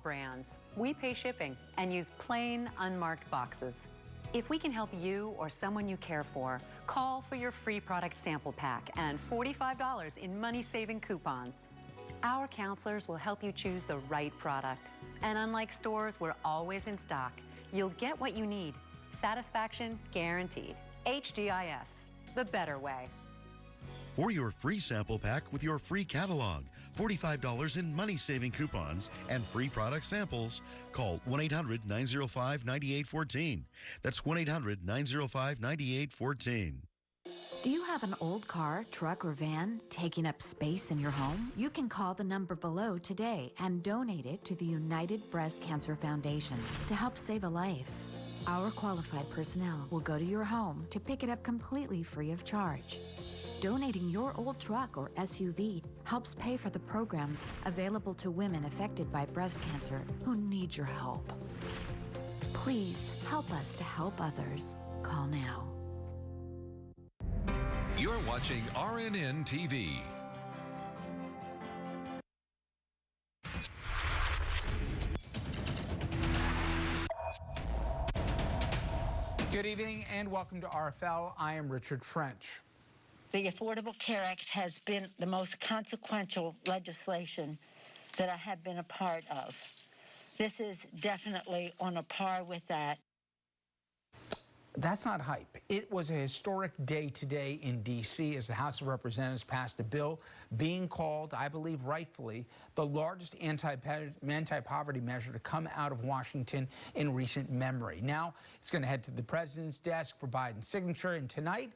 brands. We pay shipping and use plain, unmarked boxes. If we can help you or someone you care for, call for your free product sample pack and $45 in money-saving coupons. Our counselors will help you choose the right product. And unlike stores, we're always in stock. You'll get what you need. Satisfaction guaranteed. HDIS, the better way. For your free sample pack with your free catalog, $45 in money-saving coupons, and free product samples, call 1-800-905-9814. That's 1-800-905-9814. Do you have an old car, truck, or van taking up space in your home? You can call the number below today and donate it to the United Breast Cancer Foundation to help save a life. Our qualified personnel will go to your home to pick it up completely free of charge. Donating your old truck or SUV helps pay for the programs available to women affected by breast cancer who need your help. Please help us to help others. Call now. You're watching RNN TV. Good evening and welcome to RFL. I am Richard French. The Affordable Care Act has been the most consequential legislation that I have been a part of. This is definitely on a par with that. That's not hype. It was a historic day today in D.C. as the House of Representatives passed a bill being called, I believe rightfully, the largest anti-poverty measure to come out of Washington in recent memory. Now, it's going to head to the president's desk for Biden's signature, and tonight,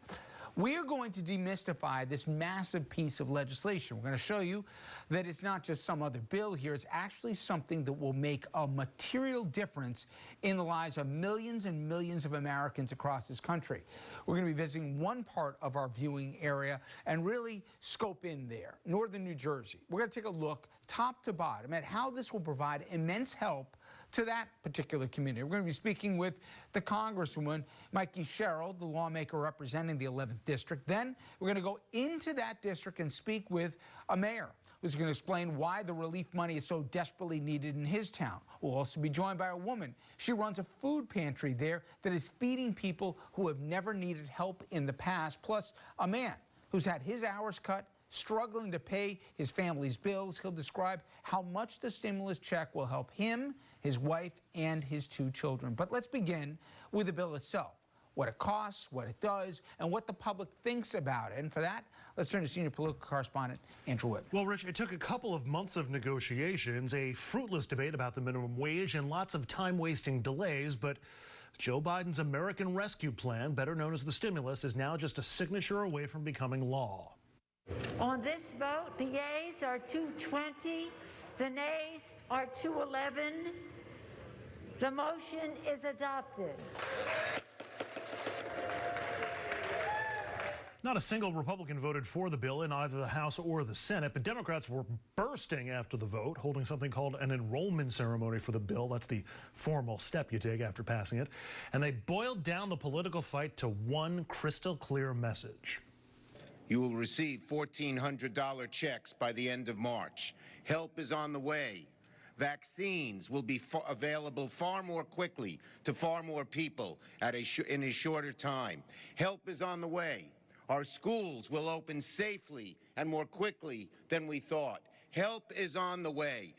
we are going to demystify this massive piece of legislation. We're going to show you that it's not just some other bill here. It's actually something that will make a material difference in the lives of millions and millions of Americans across this country. We're going to be visiting one part of our viewing area and really scope in there, northern New Jersey. We're going to take a look top to bottom at how this will provide immense help to that particular community. We're going to be speaking with the Congresswoman, Mikey Sherrill, the lawmaker representing the 11th District. Then we're going to go into that district and speak with a mayor who's going to explain why the relief money is so desperately needed in his town. We'll also be joined by a woman. She runs a food pantry there that is feeding people who have never needed help in the past, plus a man who's had his hours cut, struggling to pay his family's bills. He'll describe how much the stimulus check will help him, his wife, and his 2 children. But let's begin with the bill itself. What it costs, what it does, and what the public thinks about it. And for that, let's turn to senior political correspondent Andrew Whitman. Well, Rich, it took a couple of months of negotiations, a fruitless debate about the minimum wage, and lots of time-wasting delays, but Joe Biden's American Rescue Plan, better known as the stimulus, is now just a signature away from becoming law. On this vote, the yeas are 220, the nays are 211. The motion is adopted. Not a single Republican voted for the bill in either the House or the Senate, but Democrats were bursting after the vote, holding something called an enrollment ceremony for the bill. That's the formal step you take after passing it. And they boiled down the political fight to one crystal clear message. You will receive $1,400 checks by the end of March. Help is on the way. Vaccines will be available far more quickly to far more people in a shorter time. Help is on the way. Our schools will open safely and more quickly than we thought. Help is on the way.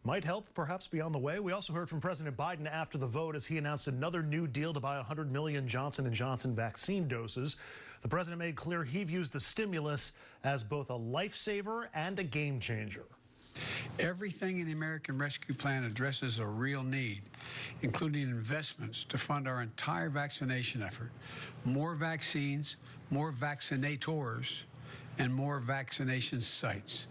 Might help perhaps be on the way. We also heard from President Biden after the vote as he announced another new deal to buy 100 million Johnson & Johnson vaccine doses. The president made clear he views the stimulus as both a lifesaver and a game changer. Everything in the American Rescue Plan addresses a real need, including investments to fund our entire vaccination effort, more vaccines, more vaccinators, and more vaccination sites.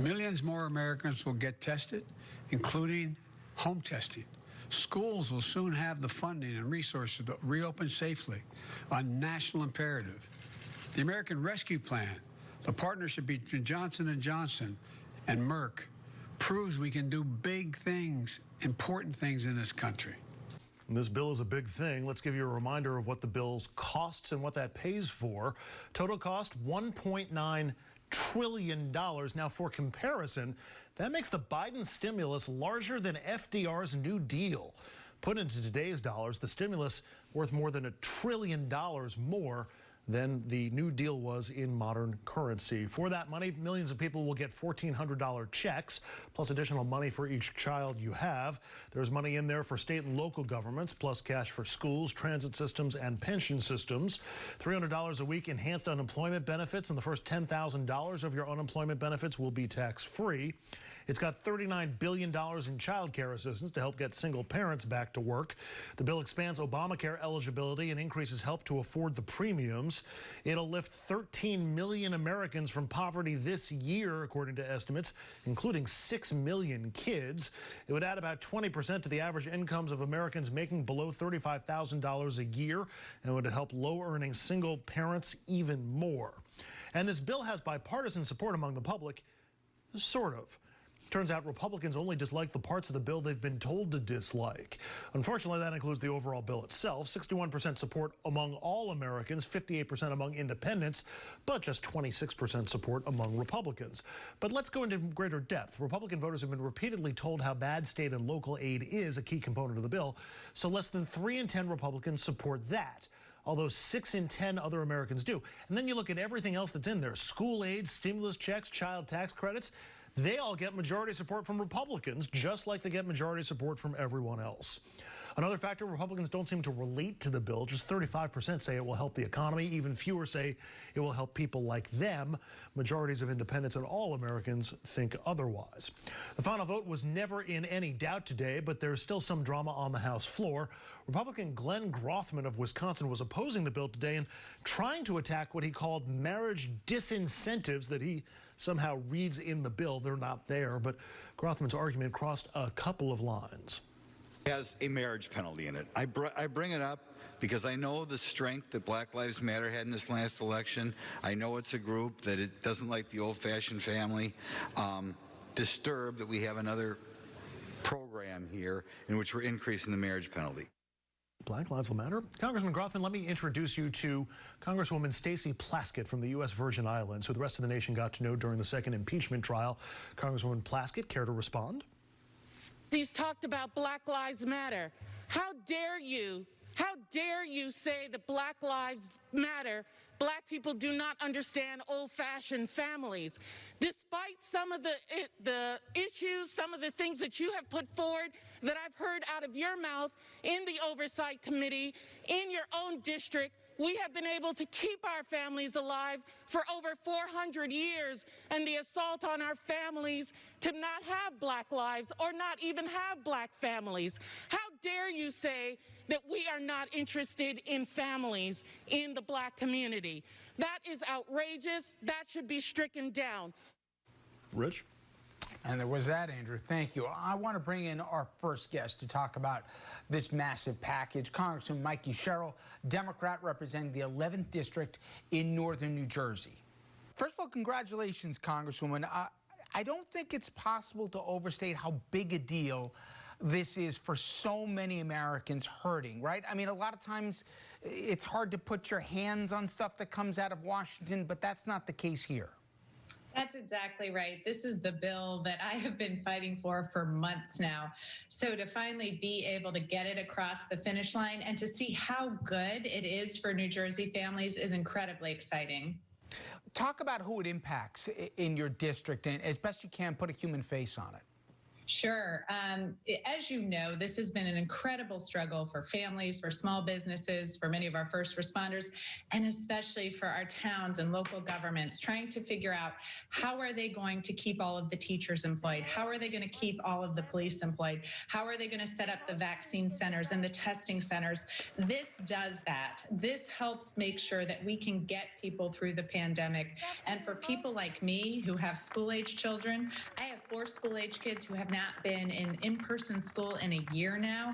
Millions more Americans will get tested, including home testing. Schools will soon have the funding and resources to reopen safely, a national imperative. The American Rescue Plan, the partnership between Johnson & Johnson and Merck, proves we can do big things, important things in this country. This bill is a big thing. Let's give you a reminder of what the bill's costs and what that pays for. Total cost, $1.9 trillion. Now, for comparison, that makes the Biden stimulus larger than FDR's New Deal. Put into today's dollars, the stimulus worth more than $1 trillion more than the New Deal was in modern currency. For that money, millions of people will get $1,400 checks, plus additional money for each child you have. There's money in there for state and local governments, plus cash for schools, transit systems, and pension systems. $300 a week enhanced unemployment benefits, and the first $10,000 of your unemployment benefits will be tax-free. It's got $39 billion in child care assistance to help get single parents back to work. The bill expands Obamacare eligibility and increases help to afford the premiums. It'll lift 13 million Americans from poverty this year, according to estimates, including 6 million kids. It would add about 20% to the average incomes of Americans making below $35,000 a year, and would help low-earning single parents even more. And this bill has bipartisan support among the public, sort of. Turns out Republicans only dislike the parts of the bill they've been told to dislike. Unfortunately, that includes the overall bill itself. 61% support among all Americans, 58% among independents, but just 26% support among Republicans. But let's go into greater depth. Republican voters have been repeatedly told how bad state and local aid is a key component of the bill, so less than 3 in 10 Republicans support that, although 6 in 10 other Americans do. And then you look at everything else that's in there: school aid, stimulus checks, child tax credits. They all get majority support from Republicans, just like they get majority support from everyone else. Another factor, Republicans don't seem to relate to the bill. Just 35% say it will help the economy. Even fewer say it will help people like them. Majorities of independents and all Americans think otherwise. The final vote was never in any doubt today, but there's still some drama on the House floor. Republican Glenn Grothman of Wisconsin was opposing the bill today and trying to attack what he called marriage disincentives that he somehow reads in the bill. They're not there, but Grothman's argument crossed a couple of lines. Has a marriage penalty in it. I bring it up because I know the strength that Black Lives Matter had in this last election. I know it's a group that it doesn't like the old-fashioned family. Disturbed that we have another program here in which we're increasing the marriage penalty. Black Lives Matter. Congressman Grothman, let me introduce you to Congresswoman Stacey Plaskett from the U.S. Virgin Islands, who the rest of the nation got to know during the second impeachment trial. Congresswoman Plaskett, care to respond? He's talked about Black Lives Matter. How dare you say that Black Lives Matter, Black people do not understand old-fashioned families. Despite some of the issues, some of the things that you have put forward that I've heard out of your mouth in the Oversight Committee, in your own district, we have been able to keep our families alive for over 400 years, and the assault on our families to not have Black lives or not even have Black families. How dare you say that we are not interested in families in the Black community? That is outrageous. That should be stricken down. Rich? And there was that, Andrew. Thank you. I want to bring in our first guest to talk about this massive package. Congressman Mikey Sherrill, Democrat representing the 11th District in northern New Jersey. First of all, congratulations, Congresswoman. I don't think it's possible to overstate how big a deal this is for so many Americans hurting, right? I mean, a lot of times it's hard to put your hands on stuff that comes out of Washington, but that's not the case here. That's exactly right. This is the bill that I have been fighting for months now. So to finally be able to get it across the finish line and to see how good it is for New Jersey families is incredibly exciting. Talk about who it impacts in your district, and as best you can, put a human face on it. Sure. As you know, this has been an incredible struggle for families, for small businesses, for many of our first responders, and especially for our towns and local governments, trying to figure out how are they going to keep all of the teachers employed? How are they going to keep all of the police employed? How are they going to set up the vaccine centers and the testing centers? This does that. This helps make sure that we can get people through the pandemic. And for people like me who have school-age children, I have 4 school-age kids who have not been in-person school in a year now.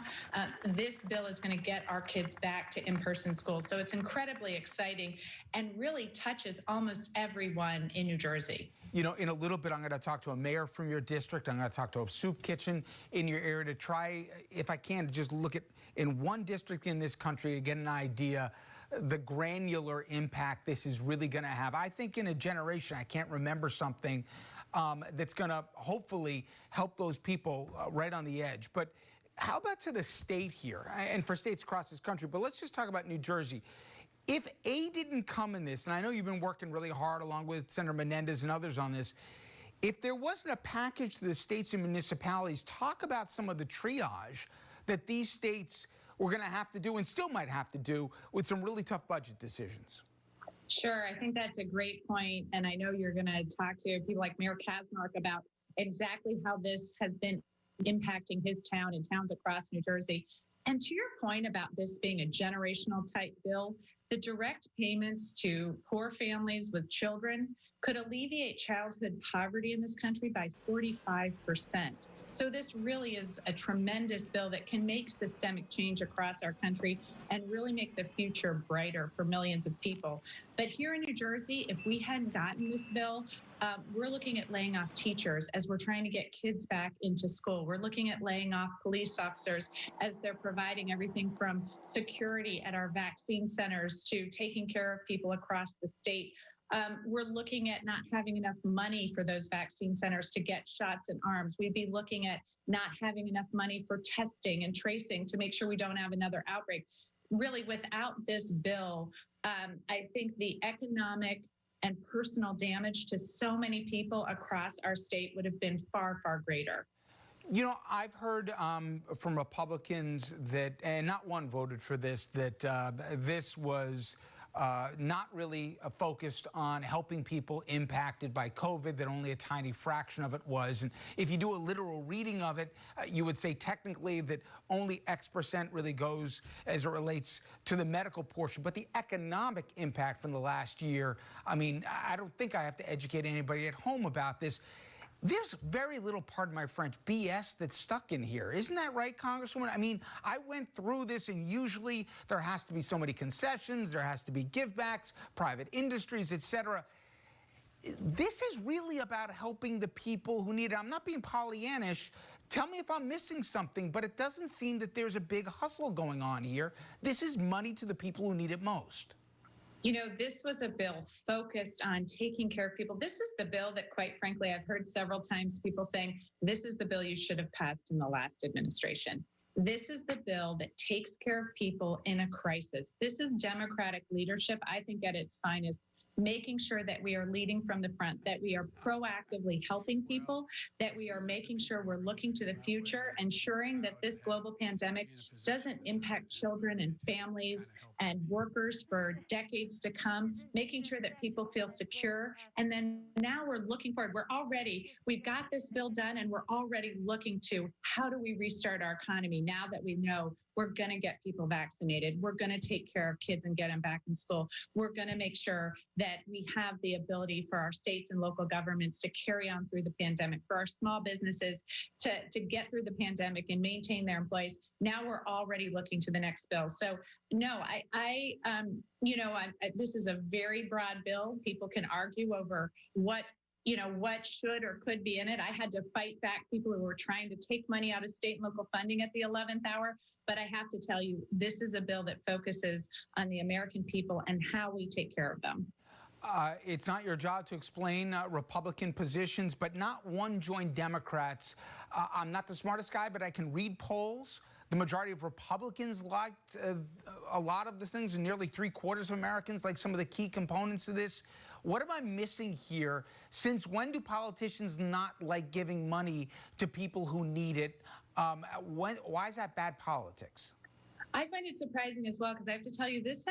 This bill is going to get our kids back to in-person school. So it's incredibly exciting and really touches almost everyone in New Jersey. You know, in a little bit, I'm going to talk to a mayor from your district. I'm going to talk to a soup kitchen in your area to try, if I can, to just look at in one district in this country to get an idea the granular impact this is really going to have. I think in a generation, I can't remember something that's going to hopefully help those people right on the edge. But how about to the state here, and for states across this country? But let's just talk about New Jersey. If A didn't come in this, and I know you've been working really hard along with Senator Menendez and others on this, if there wasn't a package to the states and municipalities, talk about some of the triage that these states were going to have to do and still might have to do with some really tough budget decisions. Sure, I think that's a great point, and I know you're going to talk to people like Mayor Kasmark about exactly how this has been impacting his town and towns across New Jersey. And to your point about this being a generational type bill, the direct payments to poor families with children could alleviate childhood poverty in this country by 45%. So this really is a tremendous bill that can make systemic change across our country and really make the future brighter for millions of people. But here in New Jersey, if we hadn't gotten this bill, we're looking at laying off teachers as we're trying to get kids back into school. We're looking at laying off police officers as they're providing everything from security at our vaccine centers to taking care of people across the state. We're looking at not having enough money for those vaccine centers to get shots in arms. We'd be looking at not having enough money for testing and tracing to make sure we don't have another outbreak. Really, without this bill, I think the economic and personal damage to so many people across our state would have been far, far greater. You know, I've heard from Republicans that, and not one voted for this, that this was not really focused on helping people impacted by COVID, that only a tiny fraction of it was. And if you do a literal reading of it, you would say technically that only X% really goes as it relates to the medical portion. But the economic impact from the last year, I mean, I don't think I have to educate anybody at home about this. There's very little, pardon my French, BS that's stuck in here. Isn't that right, Congresswoman? I mean, I went through this, and usually there has to be so many concessions, there has to be givebacks, private industries, et cetera. This is really about helping the people who need it. I'm not being Pollyannish. Tell me if I'm missing something, but it doesn't seem that there's a big hustle going on here. This is money to the people who need it most. You know, this was a bill focused on taking care of people. This is the bill that, quite frankly, I've heard several times people saying, this is the bill you should have passed in the last administration. This is the bill that takes care of people in a crisis. This is Democratic leadership, I think, at its finest, making sure that we are leading from the front, that we are proactively helping people, that we are making sure we're looking to the future, ensuring that this global pandemic doesn't impact children and families and workers for decades to come, making sure that people feel secure. And then now we're looking forward. We've got this bill done, and we're already looking to how do we restart our economy now that we know we're going to get people vaccinated. We're going to take care of kids and get them back in school. We're going to make sure that we have the ability for our states and local governments to carry on through the pandemic, for our small businesses to get through the pandemic and maintain their employees. Now we're already looking to the next bill. So no, this is a very broad bill. People can argue over what should or could be in it. I had to fight back people who were trying to take money out of state and local funding at the 11th hour. But I have to tell you, this is a bill that focuses on the American people and how we take care of them. It's not your job to explain Republican positions, but not one joined Democrats. I'm not the smartest guy, but I can read polls. The majority of Republicans liked a lot of the things, and nearly 3/4 of Americans like some of the key components of this. What am I missing here? Since when do politicians not like giving money to people who need it? Why is that bad politics? I find it surprising as well, because I have to tell you, this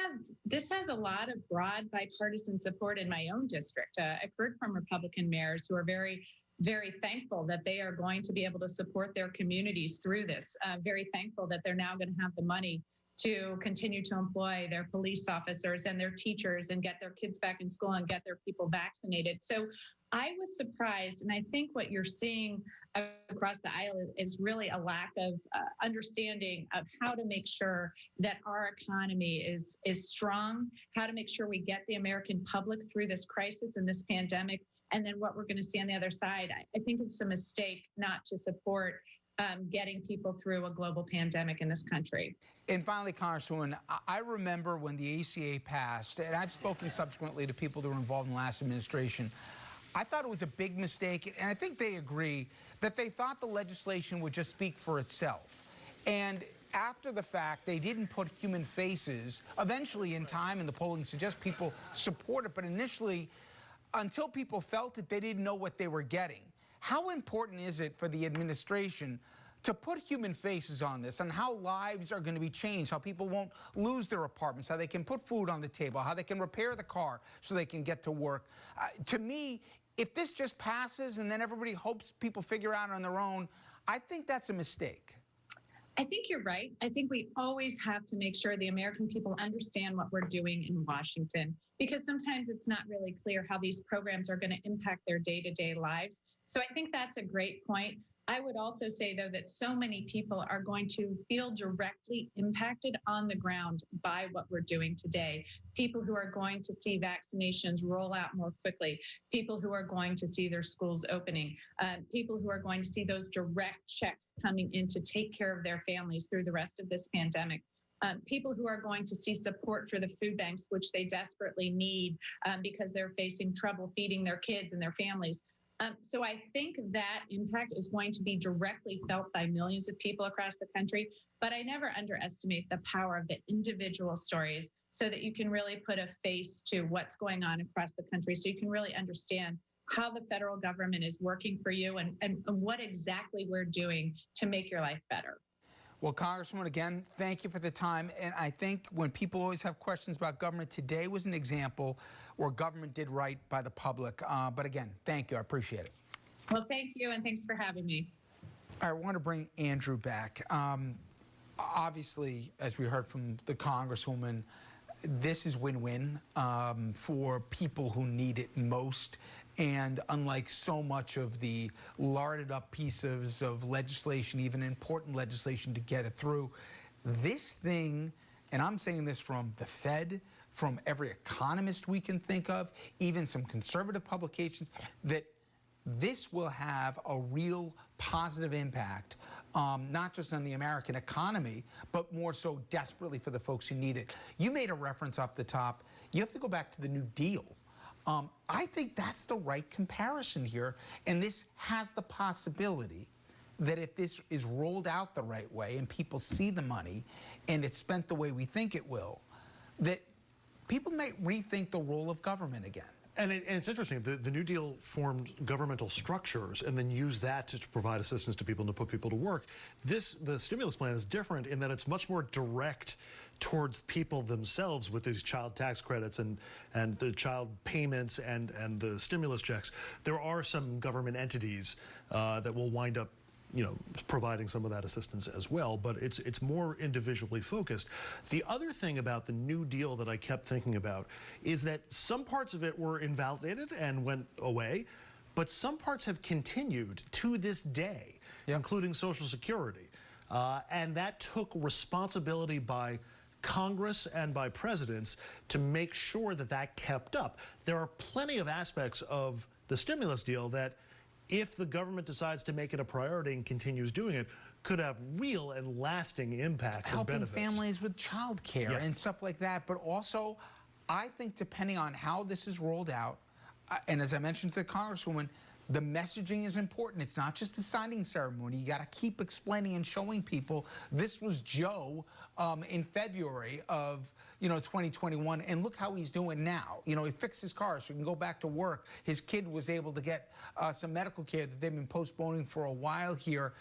has a lot of broad bipartisan support in my own district. I've heard from Republican mayors who are very, very thankful that they are going to be able to support their communities through this. Very thankful that they're now going to have the money to continue to employ their police officers and their teachers and get their kids back in school and get their people vaccinated. So I was surprised, and I think what you're seeing across the aisle is really a lack of understanding of how to make sure that our economy is strong, how to make sure we get the American public through this crisis and this pandemic, and then what we're going to see on the other side. I think it's a mistake not to support getting people through a global pandemic in this country. And finally, Congresswoman, I remember when the ACA passed, and I've spoken subsequently to people that were involved in the last administration, I thought it was a big mistake, and I think they agree, that they thought the legislation would just speak for itself. And after the fact, they didn't put human faces. Eventually, in time, and the polling suggests people support it, but initially, until people felt it, they didn't know what they were getting. How important is it for the administration to put human faces on this, and how lives are going to be changed, how people won't lose their apartments, how they can put food on the table, how they can repair the car so they can get to work? To me, if this just passes and then everybody hopes people figure out on their own, I think that's a mistake. I think you're right. I think we always have to make sure the American people understand what we're doing in Washington, because sometimes it's not really clear how these programs are going to impact their day-to-day lives. So I think that's a great point. I would also say, though, that so many people are going to feel directly impacted on the ground by what we're doing today. People who are going to see vaccinations roll out more quickly, people who are going to see their schools opening, people who are going to see those direct checks coming in to take care of their families through the rest of this pandemic. People who are going to see support for the food banks, which they desperately need because they're facing trouble feeding their kids and their families. So I think that impact is going to be directly felt by millions of people across the country, but I never underestimate the power of the individual stories so that you can really put a face to what's going on across the country, so you can really understand how the federal government is working for you and what exactly we're doing to make your life better. Well, Congresswoman, again, thank you for the time. And I think when people always have questions about government, today was an example where government did right by the public. But again, thank you. I appreciate it. Well, thank you, and thanks for having me. I want to bring Andrew back. Obviously, as we heard from the Congresswoman, this is win-win for people who need it most. And unlike so much of the larded up pieces of legislation, even important legislation to get it through, this thing, and I'm saying this from the Fed, from every economist we can think of, even some conservative publications, that this will have a real positive impact, not just on the American economy, but more so desperately for the folks who need it. You made a reference up the top. You have to go back to the New Deal. I think that's the right comparison here, and this has the possibility that if this is rolled out the right way and people see the money and it's spent the way we think it will, that people might rethink the role of government again. And it's interesting, the New Deal formed governmental structures and then used that to provide assistance to people and to put people to work. The stimulus plan is different in that it's much more direct towards people themselves with these child tax credits and the child payments and the stimulus checks. There are some government entities that will wind up providing some of that assistance as well, but it's more individually focused. The other thing about the New Deal that I kept thinking about is that some parts of it were invalidated and went away, but some parts have continued to this day, including Social Security. And that took responsibility by Congress and by presidents to make sure that that kept up. There are plenty of aspects of the stimulus deal that, if the government decides to make it a priority and continues doing it, could have real and lasting impacts and benefits. Helping families with child care and stuff like that. But also, I think depending on how this is rolled out, and as I mentioned to the Congresswoman, the messaging is important. It's not just the signing ceremony. You got to keep explaining and showing people this was Joe in February of 2021, and look how he's doing now. He fixed his car so he can go back to work. His kid was able to get some medical care that they've been postponing for a while here.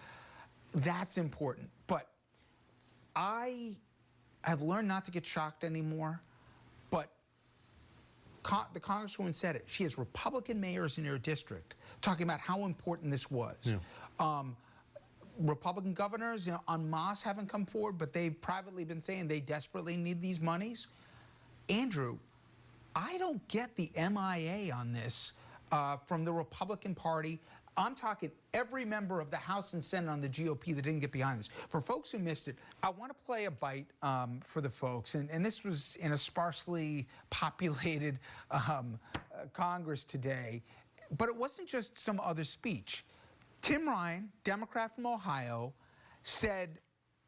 That's important. But I have learned not to get shocked anymore. But the Congresswoman said it. She has Republican mayors in her district talking about how important this was. Republican governors, en masse haven't come forward, but they've privately been saying they desperately need these monies. Andrew, I don't get the MIA on this from the Republican Party. I'm talking every member of the House and Senate on the GOP that didn't get behind this. For folks who missed it, I want to play a bite for the folks. And this was in a sparsely populated Congress today. But it wasn't just some other speech. Tim Ryan, Democrat from Ohio, said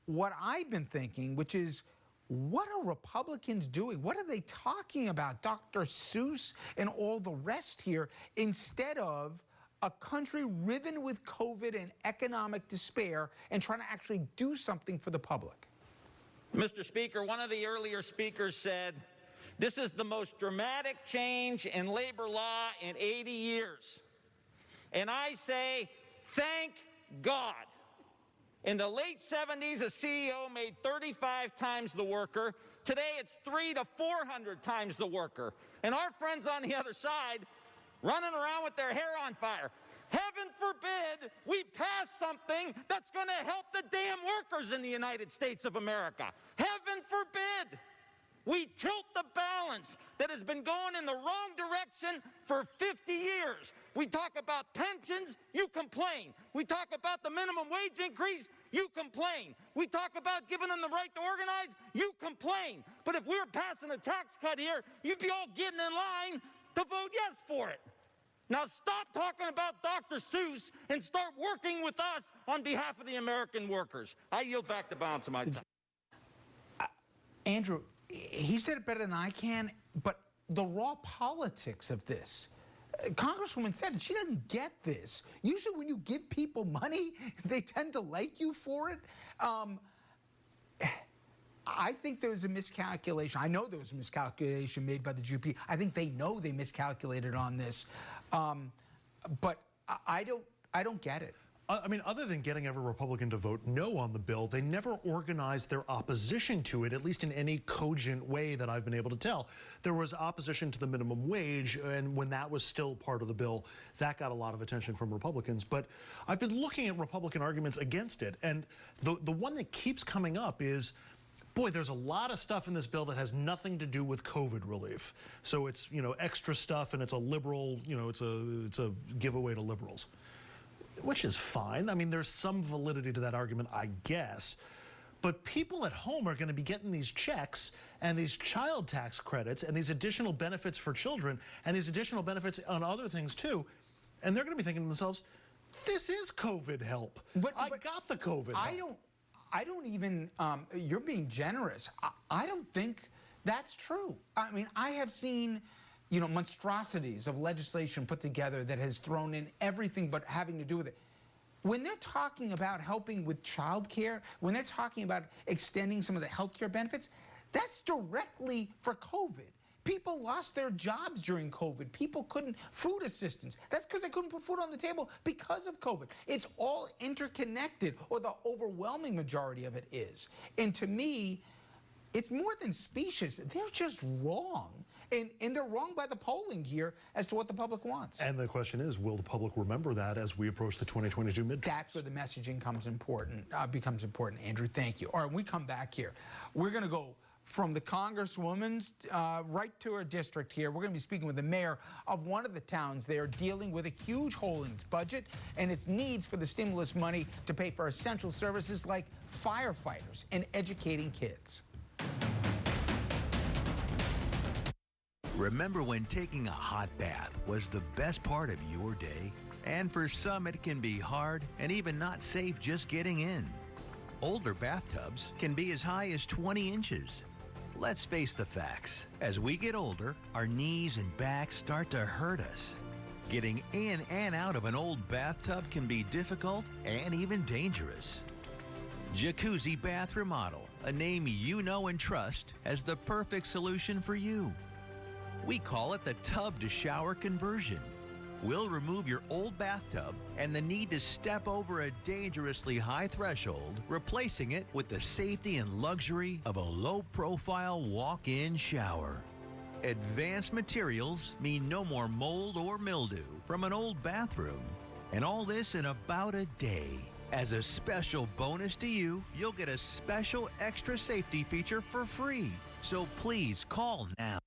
what I've been thinking, which is, what are Republicans doing? What are they talking about? Dr. Seuss and all the rest here, instead of a country riven with COVID and economic despair and trying to actually do something for the public. Mr. Speaker, one of the earlier speakers said, this is the most dramatic change in labor law in 80 years. And I say, thank God. In the late 70s, a CEO made 35 times the worker. Today, it's 300 to 400 times the worker. And our friends on the other side running around with their hair on fire. Heaven forbid we pass something that's going to help the damn workers in the United States of America. Heaven forbid we tilt the balance that has been going in the wrong direction for 50 years. We talk about pensions, you complain. We talk about the minimum wage increase, you complain. We talk about giving them the right to organize, you complain. But if we were passing a tax cut here, you'd be all getting in line to vote yes for it. Now stop talking about Dr. Seuss and start working with us on behalf of the American workers. I yield back the balance of my time. Andrew, he said it better than I can, but the raw politics of this. Congresswoman said it, she doesn't get this. Usually when you give people money, they tend to like you for it. I think there was a miscalculation. I know there was a miscalculation made by the GOP. I think they know they miscalculated on this. But I don't get it. I mean, other than getting every Republican to vote no on the bill, they never organized their opposition to it, at least in any cogent way that I've been able to tell. There was opposition to the minimum wage, and when that was still part of the bill, that got a lot of attention from Republicans. But I've been looking at Republican arguments against it, and the one that keeps coming up is, boy, there's a lot of stuff in this bill that has nothing to do with COVID relief. So it's, you know, extra stuff, and it's a liberal, you know, it's a giveaway to liberals. Which is fine. I mean, there's some validity to that argument, I guess. But people at home are going to be getting these checks and these child tax credits and these additional benefits for children and these additional benefits on other things too. And they're going to be thinking to themselves, this is COVID help. I got the COVID help. I don't even, you're being generous. I don't think that's true. I mean, I have seen, you know, monstrosities of legislation put together that has thrown in everything but having to do with it. When they're talking about helping with child care, when they're talking about extending some of the health care benefits, that's directly for COVID. People lost their jobs during COVID. People couldn't, food assistance. That's because they couldn't put food on the table because of COVID. It's all interconnected, or the overwhelming majority of it is. And to me, it's more than specious. They're just wrong. And they're wrong by the polling here as to what the public wants. And the question is, will the public remember that as we approach the 2022 midterms? That's where the messaging becomes important, Andrew. Thank you. All right, when we come back here, we're going to go from the Congresswoman's right to her district here. We're going to be speaking with the mayor of one of the towns there dealing with a huge hole in its budget and its needs for the stimulus money to pay for essential services like firefighters and educating kids. Remember when taking a hot bath was the best part of your day? And for some, it can be hard and even not safe just getting in. Older bathtubs can be as high as 20 inches. Let's face the facts. As we get older, our knees and backs start to hurt us. Getting in and out of an old bathtub can be difficult and even dangerous. Jacuzzi Bath Remodel, a name you know and trust, as the perfect solution for you. We call it the tub to shower conversion. We'll remove your old bathtub and the need to step over a dangerously high threshold, replacing it with the safety and luxury of a low-profile walk-in shower. Advanced materials mean no more mold or mildew from an old bathroom. And all this in about a day. As a special bonus to you, you'll get a special extra safety feature for free. So please call now.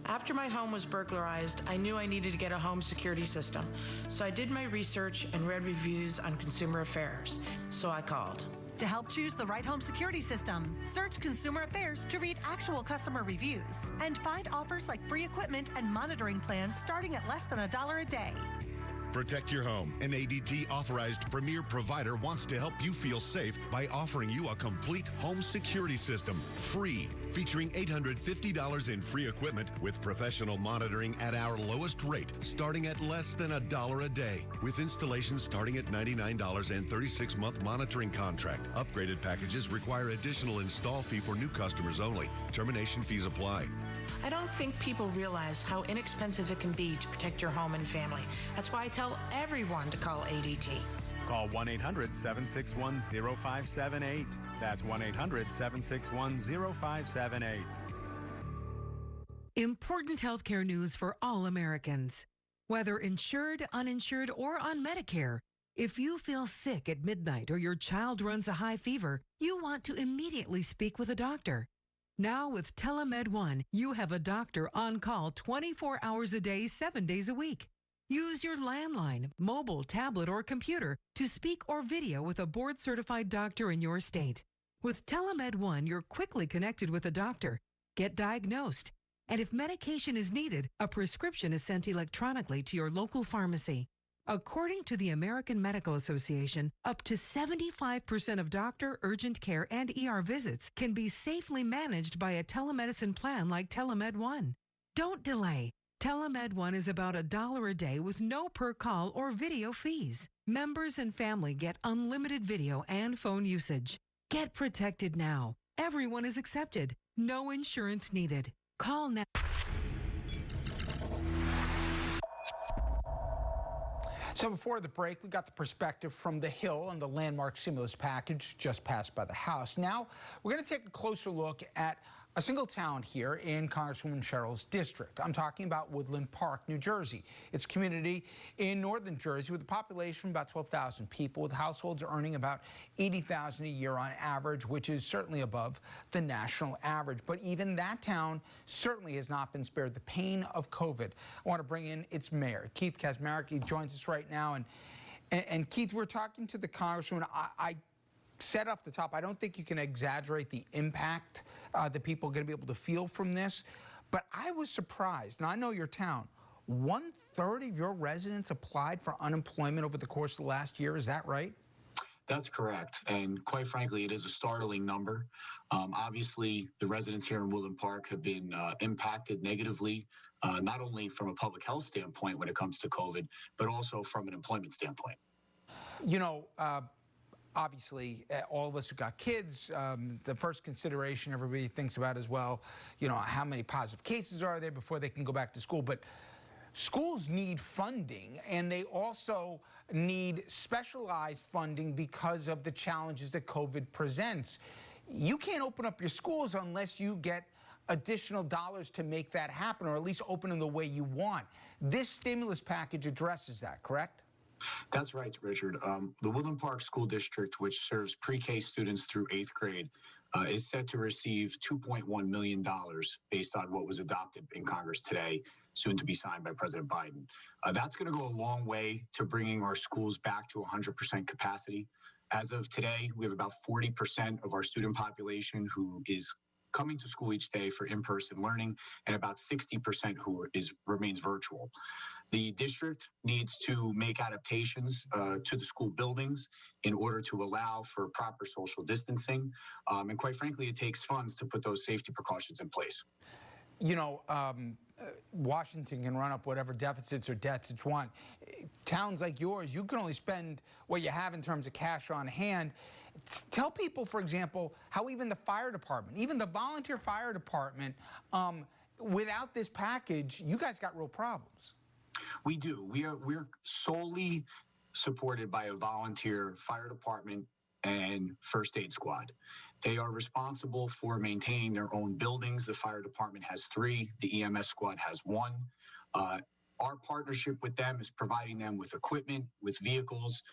After my home was burglarized, I knew I needed to get a home security system. So I did my research and read reviews on Consumer Affairs. So I called. To help choose the right home security system, search Consumer Affairs to read actual customer reviews and find offers like free equipment and monitoring plans starting at less than $1 a day. Protect your home. An ADT authorized premier provider wants to help you feel safe by offering you a complete home security system, free, featuring $850 in free equipment with professional monitoring at our lowest rate, starting at less than $1 a day, with installation starting at $99 and 36-month monitoring contract. Upgraded packages require additional install fee for new customers only. Termination fees apply. I don't think people realize how inexpensive it can be to protect your home and family. That's why I tell everyone to call ADT. Call 1-800-761-0578. That's 1-800-761-0578. Important healthcare news for all Americans. Whether insured, uninsured, or on Medicare, if you feel sick at midnight or your child runs a high fever, you want to immediately speak with a doctor. Now with Telemed One, you have a doctor on call 24 hours a day, 7 days a week. Use your landline, mobile, tablet, or computer to speak or video with a board-certified doctor in your state. With Telemed One, you're quickly connected with a doctor, get diagnosed, and if medication is needed, a prescription is sent electronically to your local pharmacy. According to the American Medical Association, up to 75% of doctor, urgent care, and ER visits can be safely managed by a telemedicine plan like Telemed One. Don't delay. Telemed One is about $1 a day with no per-call or video fees. Members and family get unlimited video and phone usage. Get protected now. Everyone is accepted. No insurance needed. Call now. So before the break, we got the perspective from the Hill on the landmark stimulus package just passed by the House. Now, we're going to take a closer look at a single town here in Congresswoman Sherrill's district. I'm talking about Woodland Park, New Jersey. It's a community in northern Jersey with a population of about 12,000 people, with households earning about $80,000 a year on average, which is certainly above the national average. But even that town certainly has not been spared the pain of COVID. I want to bring in its mayor, Keith Kaczmarek. He joins us right now. And Keith, we're talking to the Congresswoman. I said off the top, I don't think you can exaggerate the impact that people are going to be able to feel from this. But I was surprised, and I know your town, 1/3 of your residents applied for unemployment over the course of the last year. Is that right? That's correct. And quite frankly, it is a startling number. Obviously, the residents here in Woodland Park have been impacted negatively, not only from a public health standpoint when it comes to COVID, but also from an employment standpoint. You know, obviously, all of us who got kids, the first consideration everybody thinks about as well, you know, how many positive cases are there before they can go back to school. But schools need funding, and they also need specialized funding because of the challenges that COVID presents. You can't open up your schools unless you get additional dollars to make that happen, or at least open them the way you want. This stimulus package addresses that, correct? That's right, Richard. The Woodland Park School District, which serves pre-K students through 8th grade, is set to receive $2.1 million based on what was adopted in Congress today, soon to be signed by President Biden. That's going to go a long way to bringing our schools back to 100% capacity. As of today, we have about 40% of our student population who is coming to school each day for in-person learning, and about 60% who remains virtual. The district needs to make adaptations to the school buildings in order to allow for proper social distancing. And quite frankly, it takes funds to put those safety precautions in place. You know, Washington can run up whatever deficits or debts it's want. Towns like yours, you can only spend what you have in terms of cash on hand. Tell people, for example, how even the fire department, even the volunteer fire department, without this package, you guys got real problems. We do. We're solely supported by a volunteer fire department and first aid squad. They are responsible for maintaining their own buildings. The fire department has 3. The EMS squad has 1. Our partnership with them is providing them with equipment, with vehicles,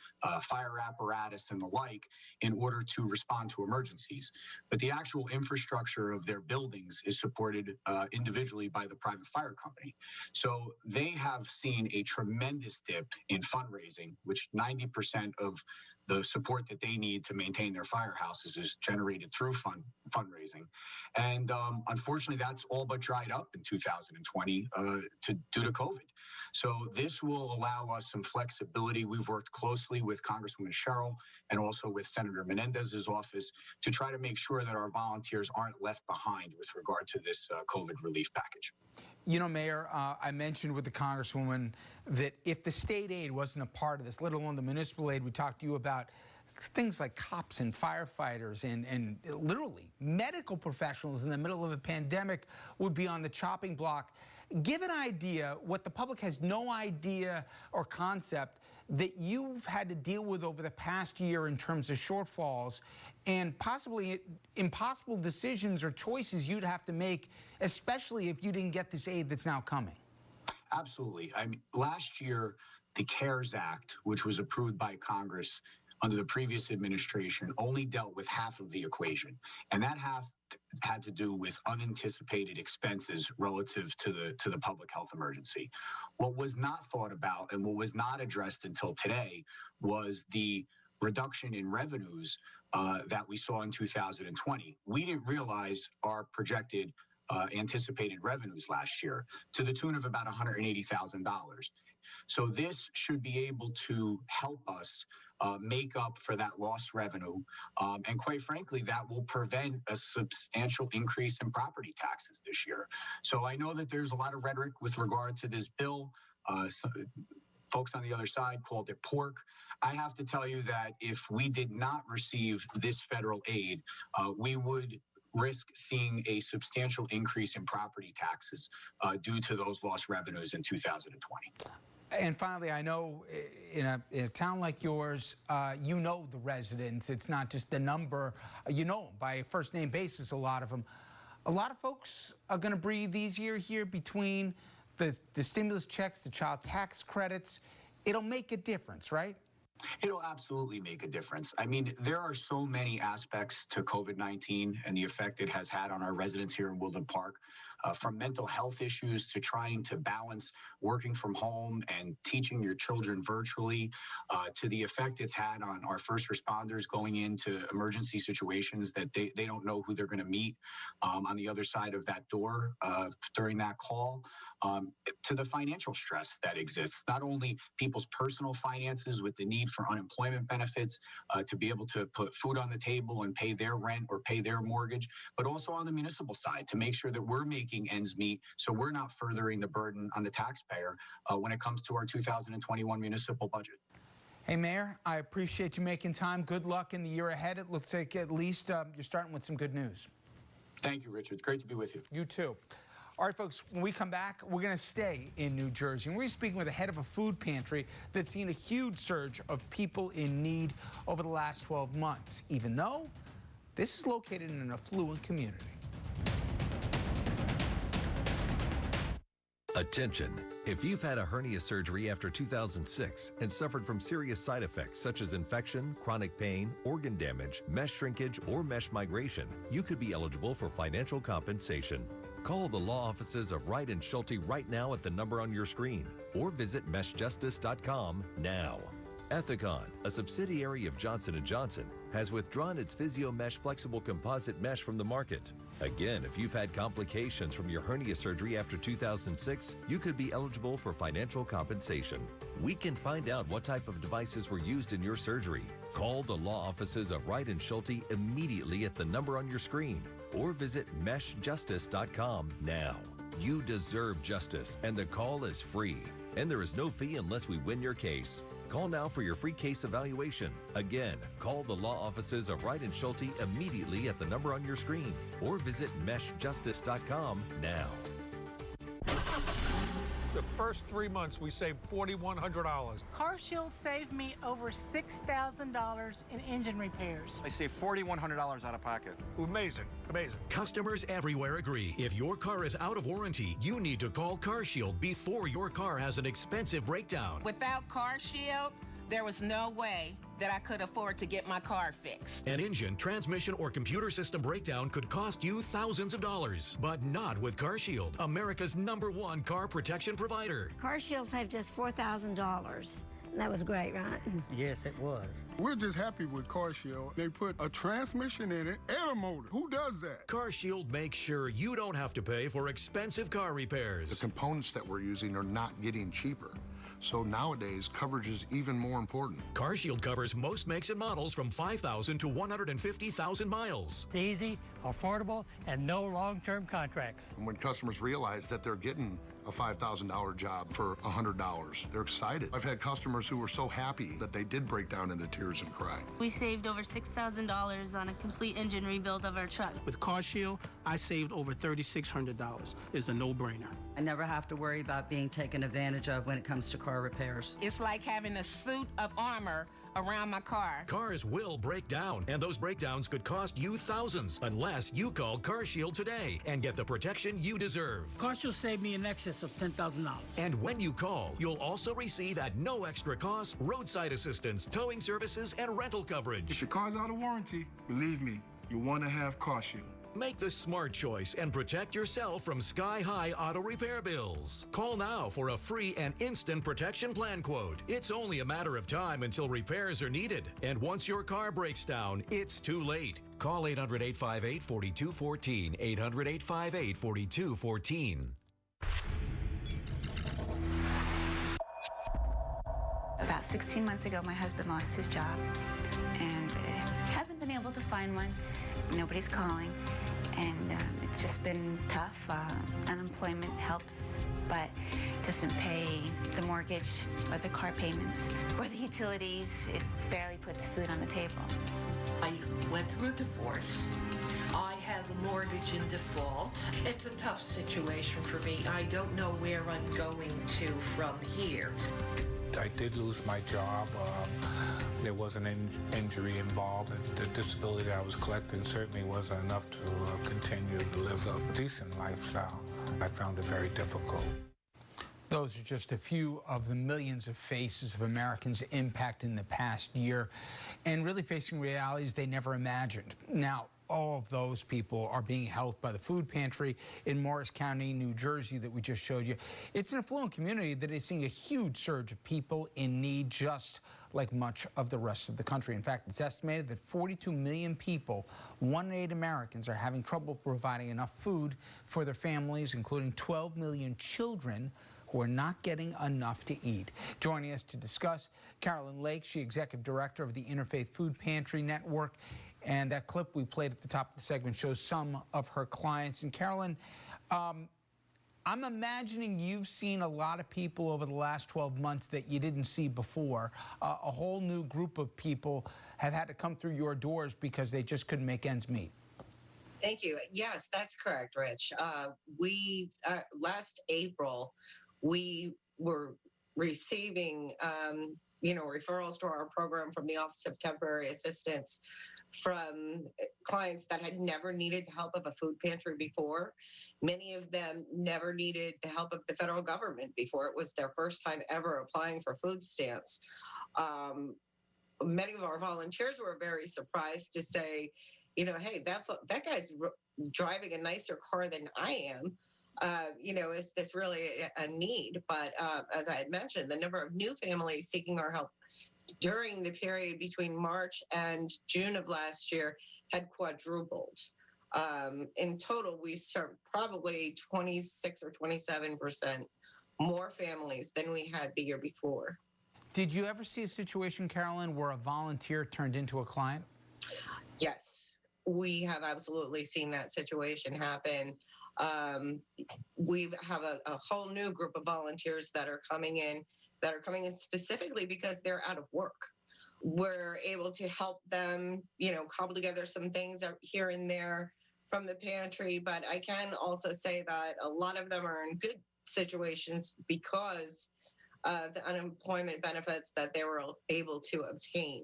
fire apparatus, and the like in order to respond to emergencies. But the actual infrastructure of their buildings is supported individually by the private fire company. So they have seen a tremendous dip in fundraising, which 90% of the support that they need to maintain their firehouses is generated through fundraising. And unfortunately, that's all but dried up in 2020 due to COVID. So this will allow us some flexibility. We've worked closely with Congresswoman Sherrill and also with Senator Menendez's office to try to make sure that our volunteers aren't left behind with regard to this COVID relief package. You know, Mayor, I mentioned with the Congresswoman that if the state aid wasn't a part of this, let alone the municipal aid, we talked to you about things like cops and firefighters and literally medical professionals in the middle of a pandemic would be on the chopping block. Give an idea, what the public has no idea or concept, that you've had to deal with over the past year in terms of shortfalls and possibly impossible decisions or choices you'd have to make, especially if you didn't get this aid that's now coming. Absolutely. I mean, last year, the CARES Act, which was approved by Congress under the previous administration, only dealt with half of the equation. And that half had to do with unanticipated expenses relative to the public health emergency. What was not thought about and what was not addressed until today was the reduction in revenues that we saw in 2020. We didn't realize our projected anticipated revenues last year to the tune of about $180,000. So this should be able to help us make up for that lost revenue. And quite frankly, that will prevent a substantial increase in property taxes this year. So I know that there's a lot of rhetoric with regard to this bill. Folks on the other side called it pork. I have to tell you that if we did not receive this federal aid, we would risk seeing a substantial increase in property taxes due to those lost revenues in 2020. And finally, I know in a town like yours, you know the residents. It's not just the number. You know them by a first-name basis, a lot of them. A lot of folks are going to breathe easier here between the stimulus checks, the child tax credits. It'll make a difference, right? It'll absolutely make a difference. I mean, there are so many aspects to COVID-19 and the effect it has had on our residents here in Woodland Park. From mental health issues to trying to balance working from home and teaching your children virtually, to the effect it's had on our first responders going into emergency situations that they don't know who they're going to meet on the other side of that door during that call, to the financial stress that exists, not only people's personal finances with the need for unemployment benefits to be able to put food on the table and pay their rent or pay their mortgage, but also on the municipal side to make sure that we're making ends meet so we're not furthering the burden on the taxpayer when it comes to our 2021 municipal budget. Hey, Mayor, I appreciate you making time. Good luck in the year ahead. It looks like at least you're starting with some good news. Thank you, Richard. Great to be with you. You too. All right, folks, when we come back, we're going to stay in New Jersey. And we're speaking with the head of a food pantry that's seen a huge surge of people in need over the last 12 months, even though this is located in an affluent community. Attention. If you've had a hernia surgery after 2006 and suffered from serious side effects such as infection, chronic pain, organ damage, mesh shrinkage, or mesh migration, you could be eligible for financial compensation. Call the law offices of Wright & Schulte right now at the number on your screen or visit meshjustice.com now. ETHICON, a subsidiary of Johnson & Johnson, has withdrawn its PhysioMesh flexible composite mesh from the market. Again, if you've had complications from your hernia surgery after 2006, you could be eligible for financial compensation. We can find out what type of devices were used in your surgery. Call the law offices of Wright & Schulte immediately at the number on your screen or visit meshjustice.com now. You deserve justice, and the call is free. And there is no fee unless we win your case. Call now for your free case evaluation. Again, call the law offices of Wright & Schulte immediately at the number on your screen or visit meshjustice.com now. The first 3 months, we saved $4,100. CarShield saved me over $6,000 in engine repairs. I saved $4,100 out of pocket. Amazing, amazing. Customers everywhere agree. If your car is out of warranty, you need to call CarShield before your car has an expensive breakdown. Without CarShield, there was no way that I could afford to get my car fixed. An engine, transmission, or computer system breakdown could cost you thousands of dollars, but not with CarShield, America's #1 car protection provider. CarShield saved us $4,000. That was great, right? Yes, it was. We're just happy with CarShield. They put a transmission in it and a motor. Who does that? CarShield makes sure you don't have to pay for expensive car repairs. The components that we're using are not getting cheaper. So nowadays, coverage is even more important. CarShield covers most makes and models from 5,000 to 150,000 miles. It's easy, affordable, and no long-term contracts. And when customers realize that they're getting a $5,000 job for $100, they're excited. I've had customers who were so happy that they did break down into tears and cry. We saved over $6,000 on a complete engine rebuild of our truck. With CarShield, I saved over $3,600. It's a no-brainer. I never have to worry about being taken advantage of when it comes to car repairs. It's like having a suit of armor around my car. Cars will break down, and those breakdowns could cost you thousands unless you call CarShield today and get the protection you deserve. CarShield saved me in excess of $10,000. And when you call, you'll also receive at no extra cost roadside assistance, towing services, and rental coverage. If your car's out of warranty, believe me, you want to have CarShield. Make the smart choice and protect yourself from sky-high auto repair bills. Call now for a free and instant protection plan quote. It's only a matter of time until repairs are needed. And once your car breaks down, it's too late. Call 800-858-4214, 800-858-4214. About 16 months ago, my husband lost his job and hasn't been able to find one. Nobody's calling, and it's just been tough. Unemployment helps, but doesn't pay the mortgage or the car payments or the utilities. It barely puts food on the table. I went through a divorce. I have a mortgage in default. It's a tough situation for me. I don't know where I'm going to from here. I did lose my job. There was an injury involved. The disability I was collecting certainly wasn't enough to continue to live a decent lifestyle. I found it very difficult. Those are just a few of the millions of faces of Americans impacted in the past year and really facing realities they never imagined. Now, all of those people are being helped by the food pantry in Morris County, New Jersey that we just showed you. It's an affluent community that is seeing a huge surge of people in need, just like much of the rest of the country. In fact, it's estimated that 42 million people, 1 in 8 Americans, are having trouble providing enough food for their families, including 12 million children who are not getting enough to eat. Joining us to discuss, Carolyn Lake, she's Executive Director of the Interfaith Food Pantry Network. And that clip we played at the top of the segment shows some of her clients. And Carolyn, I'm imagining you've seen a lot of people over the last 12 months that you didn't see before. A whole new group of people have had to come through your doors because they just couldn't make ends meet. Thank you. Yes, that's correct, Rich. Last April, we were receiving referrals to our program from the Office of Temporary Assistance from clients that had never needed the help of a food pantry before. Many of them never needed the help of the federal government before. It was their first time ever applying for food stamps. Many of our volunteers were very surprised to say, hey, that guy's driving a nicer car than I am. Is this really a need? But as I had mentioned, the number of new families seeking our help during the period between March and June of last year had quadrupled. In total, we served probably 26 or 27% more families than we had the year before. Did you ever see a situation, Carolyn, where a volunteer turned into a client? Yes, we have absolutely seen that situation happen. We have a whole new group of volunteers that are coming in specifically because they're out of work. We're able to help them, cobble together some things here and there from the pantry. But I can also say that a lot of them are in good situations because of the unemployment benefits that they were able to obtain.